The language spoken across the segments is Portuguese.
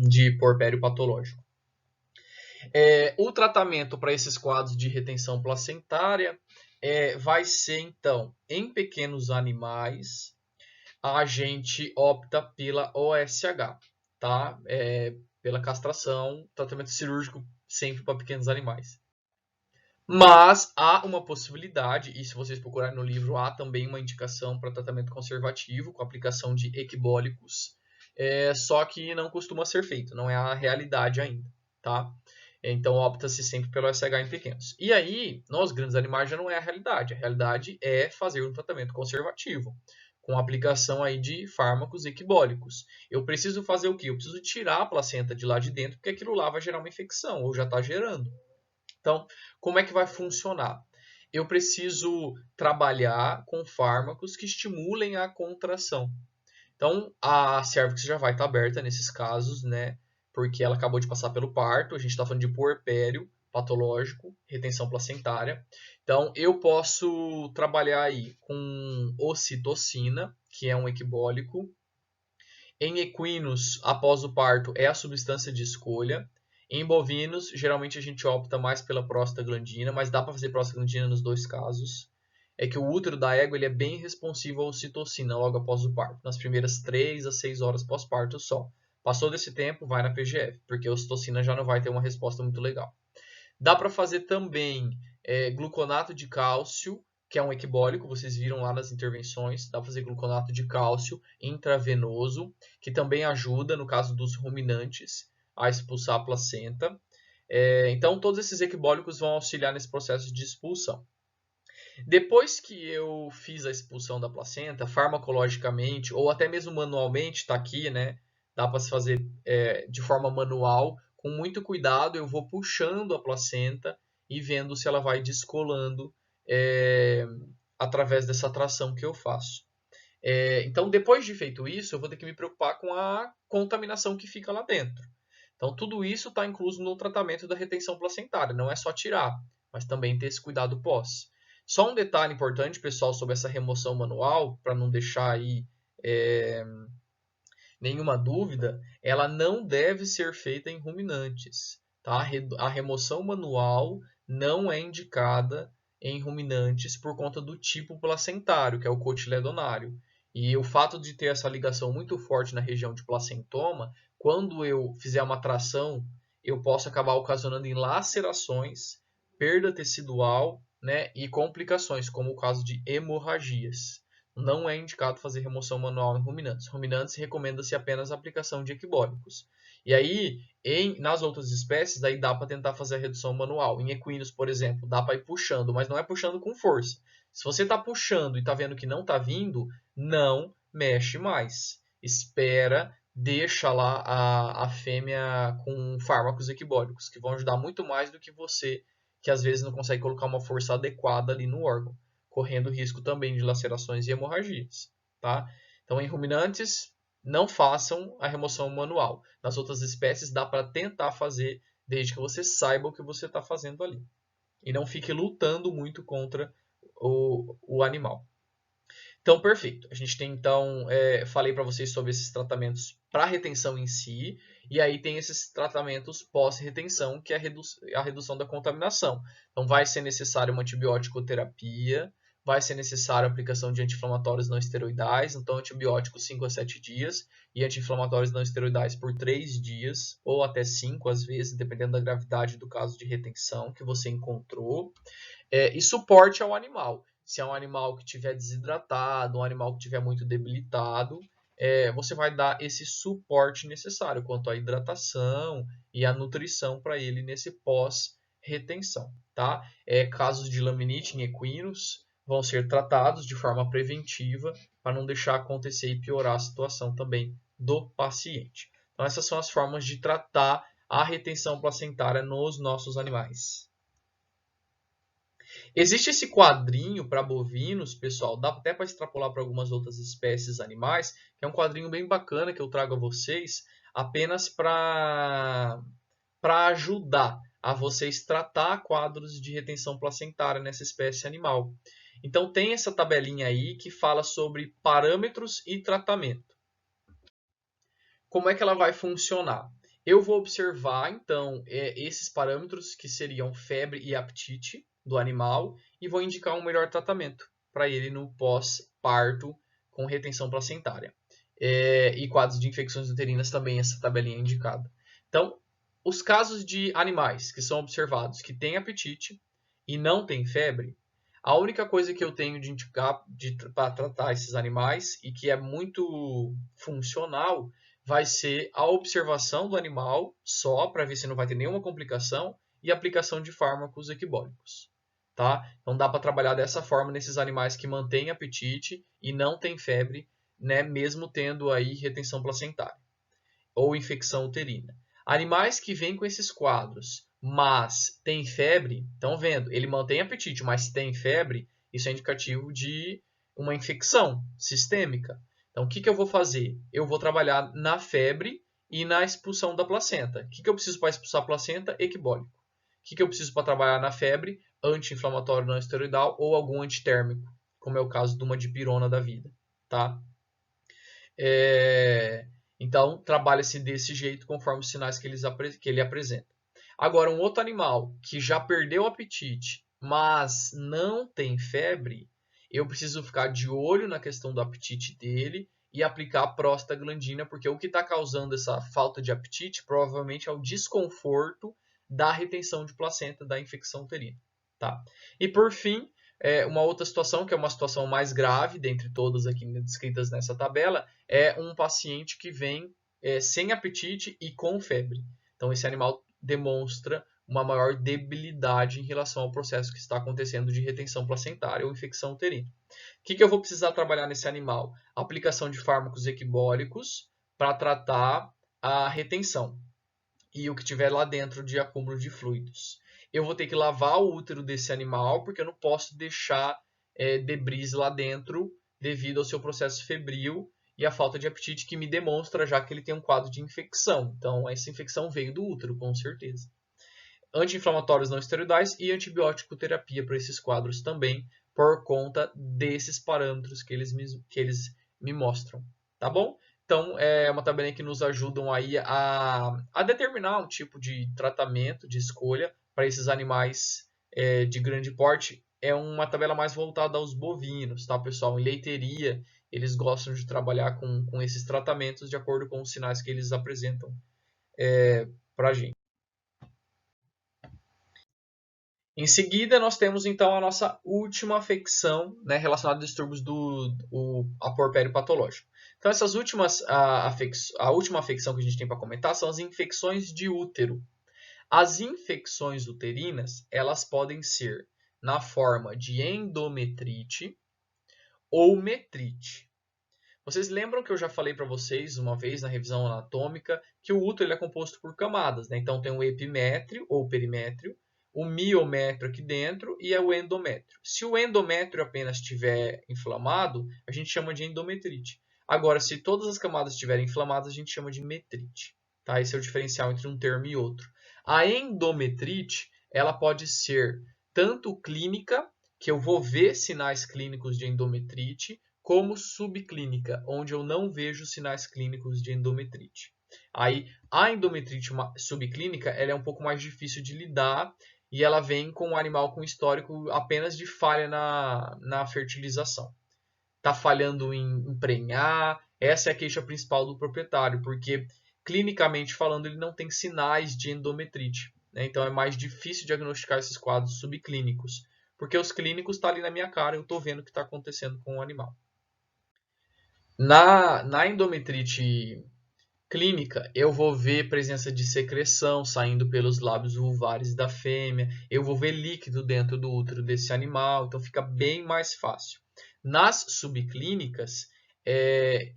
de puerpério patológico. O tratamento para esses quadros de retenção placentária vai ser, então, em pequenos animais, a gente opta pela OSH, tá? Pela castração, tratamento cirúrgico sempre para pequenos animais. Mas há uma possibilidade, e se vocês procurarem no livro, há também uma indicação para tratamento conservativo, com aplicação de equibólicos, só que não costuma ser feito, não é a realidade ainda, tá? Então opta-se sempre pelo SH em pequenos. E aí, nos grandes animais já não é a realidade é fazer um tratamento conservativo, com aplicação aí de fármacos equibólicos. Eu preciso fazer o quê? Eu preciso tirar a placenta de lá de dentro, porque aquilo lá vai gerar uma infecção, ou já está gerando. Então, como é que vai funcionar? Eu preciso trabalhar com fármacos que estimulem a contração. Então, a cérvix já vai estar aberta nesses casos, né? Porque ela acabou de passar pelo parto. A gente está falando de puerpério patológico, retenção placentária. Então, eu posso trabalhar aí com ocitocina, que é um equibólico. Em equinos, após o parto, é a substância de escolha. Em bovinos, geralmente a gente opta mais pela prostaglandina, mas dá para fazer prostaglandina nos dois casos. É que o útero da égua ele é bem responsivo à ocitocina logo após o parto, nas primeiras 3 a 6 horas pós-parto só. Passou desse tempo, vai na PGF, porque a ocitocina já não vai ter uma resposta muito legal. Dá para fazer também gluconato de cálcio, que é um equibólico, vocês viram lá nas intervenções. Dá para fazer gluconato de cálcio intravenoso, que também ajuda, no caso dos ruminantes, a expulsar a placenta. Então, todos esses equibólicos vão auxiliar nesse processo de expulsão. Depois que eu fiz a expulsão da placenta, farmacologicamente, ou até mesmo manualmente, está aqui, né? Dá para se fazer de forma manual, com muito cuidado, eu vou puxando a placenta e vendo se ela vai descolando através dessa tração que eu faço. Então, depois de feito isso, eu vou ter que me preocupar com a contaminação que fica lá dentro. Então, tudo isso está incluso no tratamento da retenção placentária. Não é só tirar, mas também ter esse cuidado pós. Só um detalhe importante, pessoal, sobre essa remoção manual, para não deixar aí nenhuma dúvida, ela não deve ser feita em ruminantes. Tá? A remoção manual não é indicada em ruminantes por conta do tipo placentário, que é o cotiledonário. E o fato de ter essa ligação muito forte na região de placentoma, quando eu fizer uma tração, eu posso acabar ocasionando em lacerações, perda tecidual, né, e complicações, como o caso de hemorragias. Não é indicado fazer remoção manual em ruminantes. Ruminantes recomenda-se apenas a aplicação de equibólicos. E aí, nas outras espécies, aí dá para tentar fazer a redução manual. Em equinos, por exemplo, dá para ir puxando, mas não é puxando com força. Se você está puxando e está vendo que não está vindo, não mexe mais. Espera, deixa lá a fêmea com fármacos equibólicos, que vão ajudar muito mais do que você, que às vezes não consegue colocar uma força adequada ali no órgão, correndo risco também de lacerações e hemorragias, tá? Então, em ruminantes, não façam a remoção manual. Nas outras espécies, dá para tentar fazer, desde que você saiba o que você está fazendo ali. E não fique lutando muito contra o animal. Então, perfeito. A gente tem, então, falei para vocês sobre esses tratamentos para retenção em si, e aí tem esses tratamentos pós-retenção, que é a redução da contaminação. Então, vai ser necessário uma antibiótico-terapia, vai ser necessário a aplicação de anti-inflamatórios não esteroidais, então antibióticos 5 a 7 dias, e anti-inflamatórios não esteroidais por 3 dias, ou até 5 às vezes, dependendo da gravidade do caso de retenção que você encontrou. E suporte ao animal. Se é um animal que estiver desidratado, um animal que estiver muito debilitado, você vai dar esse suporte necessário quanto à hidratação e à nutrição para ele nesse pós-retenção. Tá? Casos de laminite em equinos vão ser tratados de forma preventiva para não deixar acontecer e piorar a situação também do paciente. Então, essas são as formas de tratar a retenção placentária nos nossos animais. Existe esse quadrinho para bovinos, pessoal, dá até para extrapolar para algumas outras espécies animais, que é um quadrinho bem bacana que eu trago a vocês, apenas para ajudar a vocês tratar quadros de retenção placentária nessa espécie animal. Então tem essa tabelinha aí que fala sobre parâmetros e tratamento. como é que ela vai funcionar? Eu vou observar, então, esses parâmetros que seriam febre e apetite do animal e vou indicar um melhor tratamento para ele no pós-parto com retenção placentária. E quadros de infecções uterinas também, essa tabelinha é indicada. Então, os casos de animais que são observados que têm apetite e não têm febre, a única coisa que eu tenho de indicar para tratar esses animais e que é muito funcional vai ser a observação do animal só para ver se não vai ter nenhuma complicação e aplicação de fármacos equibólicos. Tá? Então dá para trabalhar dessa forma nesses animais que mantêm apetite e não têm febre, né, mesmo tendo aí retenção placentária ou infecção uterina. Animais que vêm com esses quadros, mas têm febre, estão vendo, ele mantém apetite, mas tem febre, isso é indicativo de uma infecção sistêmica. Então, o que eu vou fazer? Eu vou trabalhar na febre e na expulsão da placenta. O que eu preciso para expulsar a placenta? Equibólico. O que eu preciso para trabalhar na febre? Anti-inflamatório não esteroidal ou algum antitérmico, como é o caso de uma dipirona da vida. Tá? Então, trabalha-se desse jeito conforme os sinais que ele apresenta. Agora, um outro animal que já perdeu o apetite, mas não tem febre, eu preciso ficar de olho na questão do apetite dele e aplicar a prostaglandina, porque o que está causando essa falta de apetite provavelmente é o desconforto da retenção de placenta da infecção uterina. Tá? E por fim, uma outra situação, que é uma situação mais grave, dentre todas aqui descritas nessa tabela, é um paciente que vem sem apetite e com febre. Então, esse animal demonstra uma maior debilidade em relação ao processo que está acontecendo de retenção placentária ou infecção uterina. O que eu vou precisar trabalhar nesse animal? Aplicação de fármacos equibólicos para tratar a retenção e o que tiver lá dentro de acúmulo de fluidos. Eu vou ter que lavar o útero desse animal, porque eu não posso deixar debris lá dentro devido ao seu processo febril e a falta de apetite que me demonstra já que ele tem um quadro de infecção. Então, essa infecção veio do útero, com certeza. Anti-inflamatórios não esteroidais e antibiótico terapia para esses quadros também, por conta desses parâmetros que eles me mostram. Tá bom? Então, é uma tabelinha que nos ajudam aí a determinar um tipo de tratamento, de escolha para esses animais de grande porte. É uma tabela mais voltada aos bovinos, tá, pessoal? Em leiteria, eles gostam de trabalhar com esses tratamentos de acordo com os sinais que eles apresentam para a gente. Em seguida, nós temos então a nossa última afecção, né, relacionada a distúrbios do porpério patológico. Então, essas últimas, a última afecção que a gente tem para comentar são as infecções de útero. As infecções uterinas, elas podem ser na forma de endometrite ou metrite. Vocês lembram que eu já falei para vocês uma vez na revisão anatômica que o útero ele é composto por camadas, né? Então tem o epimétrio ou perimétrio, o miométrio aqui dentro e é o endométrio. Se o endométrio apenas estiver inflamado, a gente chama de endometrite. Agora, se todas as camadas estiverem inflamadas, a gente chama de metrite. Tá? Esse é o diferencial entre um termo e outro. A endometrite, ela pode ser tanto clínica, que eu vou ver sinais clínicos de endometrite, como subclínica, onde eu não vejo sinais clínicos de endometrite. Aí, a endometrite subclínica ela é um pouco mais difícil de lidar e ela vem com um animal com histórico apenas de falha na fertilização. Está falhando em emprenhar, essa é a queixa principal do proprietário, porque clinicamente falando ele não tem sinais de endometrite. Né? Então é mais difícil diagnosticar esses quadros subclínicos, porque os clínicos estão ali na minha cara e eu estou vendo o que está acontecendo com o animal. Na endometrite clínica, eu vou ver presença de secreção saindo pelos lábios vulvares da fêmea, eu vou ver líquido dentro do útero desse animal, então fica bem mais fácil. Nas subclínicas,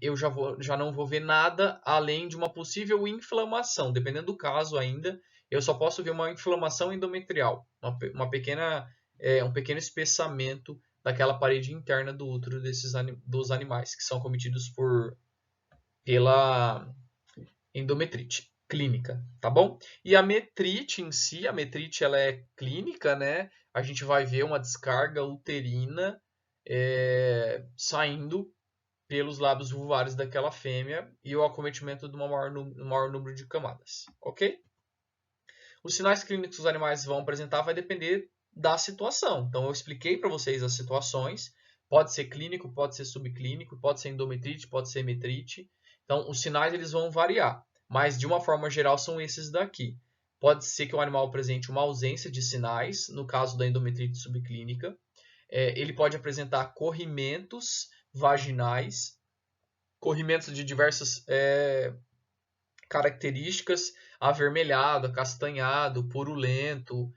eu já não vou ver nada além de uma possível inflamação, dependendo do caso ainda, eu só posso ver uma inflamação endometrial, um pequeno espessamento daquela parede interna do útero dos animais que são cometidos pela endometrite clínica, tá bom? E a metrite em si, a metrite ela é clínica, né? A gente vai ver uma descarga uterina saindo pelos lábios vulvares daquela fêmea e o acometimento de um maior número de camadas, ok? Os sinais clínicos que os animais vão apresentar vai depender da situação. Então, eu expliquei para vocês as situações. Pode ser clínico, pode ser subclínico, pode ser endometrite, pode ser metrite. Então, os sinais eles vão variar, mas de uma forma geral são esses daqui. Pode ser que o animal apresente uma ausência de sinais, no caso da endometrite subclínica. Ele pode apresentar corrimentos vaginais, corrimentos de diversas características, avermelhado, acastanhado, purulento,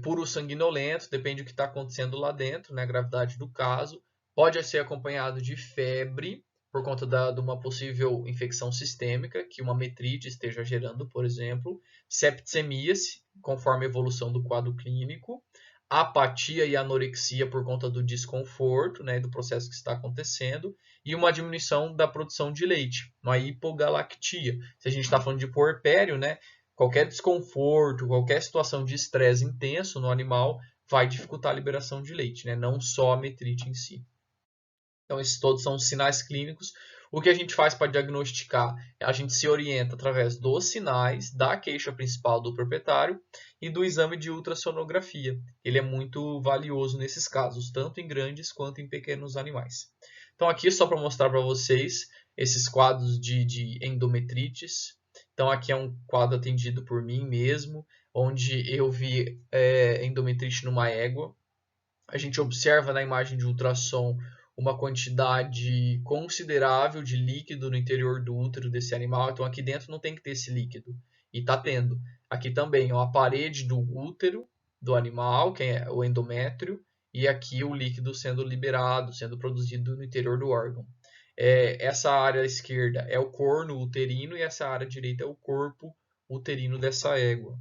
puro sanguinolento, depende do que está acontecendo lá dentro, né, a gravidade do caso. Pode ser acompanhado de febre, por conta de uma possível infecção sistêmica, que uma metrite esteja gerando, por exemplo. Septicemia, conforme a evolução do quadro clínico. Apatia e anorexia por conta do desconforto, né, do processo que está acontecendo. E uma diminuição da produção de leite, uma hipogalactia. Se a gente está falando de puerpério, né, qualquer desconforto, qualquer situação de estresse intenso no animal vai dificultar a liberação de leite, né? Não só a metrite em si. Então, esses todos são os sinais clínicos. O que a gente faz para diagnosticar? A gente se orienta através dos sinais, da queixa principal do proprietário e do exame de ultrassonografia. Ele é muito valioso nesses casos, tanto em grandes quanto em pequenos animais. Então, aqui só para mostrar para vocês esses quadros de endometrites. Então, aqui é um quadro atendido por mim mesmo, onde eu vi endometrite numa égua. A gente observa na imagem de ultrassom uma quantidade considerável de líquido no interior do útero desse animal. Então, aqui dentro não tem que ter esse líquido. E está tendo. Aqui também, a parede do útero do animal, que é o endométrio, e aqui o líquido sendo liberado, sendo produzido no interior do órgão. Essa área esquerda é o corno uterino e essa área direita é o corpo uterino dessa égua.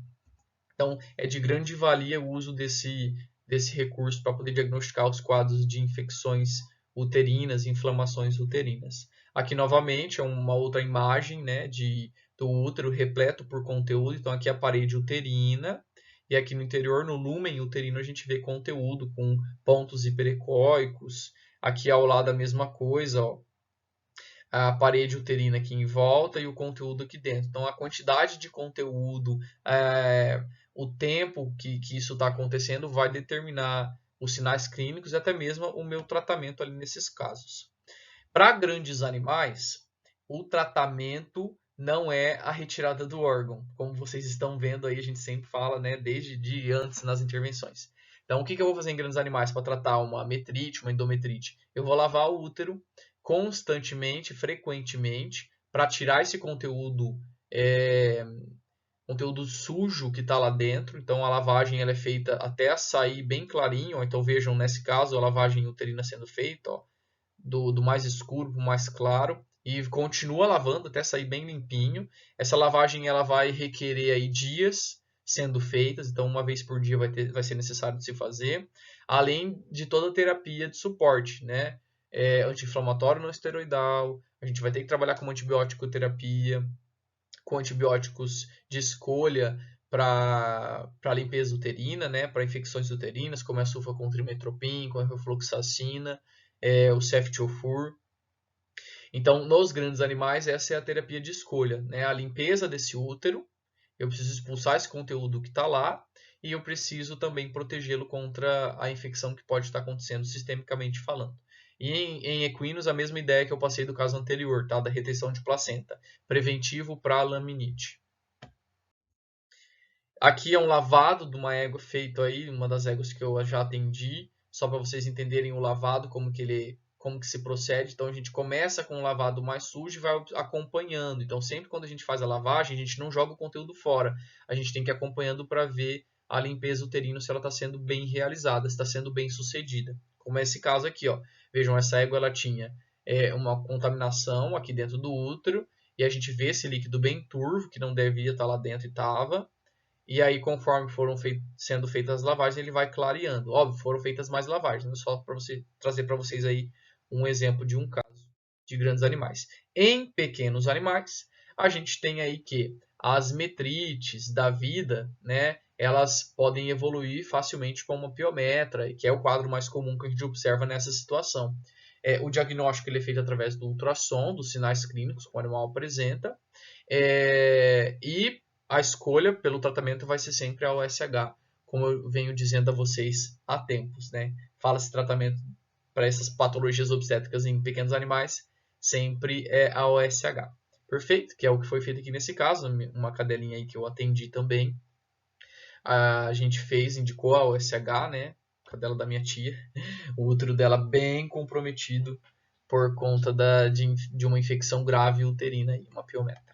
Então, é de grande valia o uso desse recurso para poder diagnosticar os quadros de infecções uterinas, inflamações uterinas. Aqui, novamente, é uma outra imagem, né, do útero repleto por conteúdo. Então, aqui é a parede uterina. E aqui no interior, no lúmen uterino, a gente vê conteúdo com pontos hiperecóicos. Aqui ao lado a mesma coisa, ó, a parede uterina aqui em volta e o conteúdo aqui dentro. Então, a quantidade de conteúdo, o tempo que isso está acontecendo vai determinar os sinais clínicos e até mesmo o meu tratamento ali nesses casos. Para grandes animais, o tratamento não é a retirada do órgão. Como vocês estão vendo aí, a gente sempre fala, né, desde antes nas intervenções. Então, o que eu vou fazer em grandes animais para tratar uma metrite, uma endometrite? Eu vou lavar o útero constantemente, frequentemente, para tirar esse conteúdo sujo que está lá dentro. Então, a lavagem ela é feita até sair bem clarinho. Então, vejam, nesse caso, a lavagem uterina sendo feita, ó, do mais escuro para o mais claro. E continua lavando até sair bem limpinho. Essa lavagem ela vai requerer aí dias sendo feitas. Então, uma vez por dia vai ser necessário de se fazer. Além de toda a terapia de suporte, né? Anti-inflamatório não esteroidal. A gente vai ter que trabalhar com antibiótico terapia, com antibióticos de escolha para limpeza uterina, né, para infecções uterinas, como a sulfacontrimetropin, como a rofloxacina, o ceftiofur. Então, nos grandes animais, essa é a terapia de escolha, né, a limpeza desse útero. Eu preciso expulsar esse conteúdo que está lá e eu preciso também protegê-lo contra a infecção que pode estar acontecendo sistemicamente falando. E em equinos, a mesma ideia que eu passei do caso anterior, tá? Da retenção de placenta. Preventivo para laminite. Aqui é um lavado de uma égua feito aí, uma das éguas que eu já atendi, só para vocês entenderem o lavado, como que se procede. Então, a gente começa com um lavado mais sujo e vai acompanhando. Então, sempre quando a gente faz a lavagem, a gente não joga o conteúdo fora. A gente tem que ir acompanhando para ver a limpeza uterina, se ela está sendo bem realizada, se está sendo bem sucedida. Como é esse caso aqui, ó. Vejam, essa égua ela tinha uma contaminação aqui dentro do útero, e a gente vê esse líquido bem turvo, que não devia estar lá dentro e estava. E aí, conforme foram sendo feitas as lavagens, ele vai clareando. Óbvio, foram feitas mais lavagens, né? Só para trazer para vocês aí um exemplo de um caso de grandes animais. Em pequenos animais, a gente tem aí que as metrites da vida, né, elas podem evoluir facilmente para uma piometra, que é o quadro mais comum que a gente observa nessa situação. O diagnóstico ele é feito através do ultrassom, dos sinais clínicos que o animal apresenta, e a escolha pelo tratamento vai ser sempre a OSH, como eu venho dizendo a vocês há tempos, né? Fala-se tratamento para essas patologias obstétricas em pequenos animais, sempre é a OSH. Perfeito? Que é o que foi feito aqui nesse caso, uma cadelinha aí que eu atendi também. A gente indicou a OSH, né? Cadela da minha tia. O útero dela bem comprometido por conta de uma infecção grave uterina, uma piometa.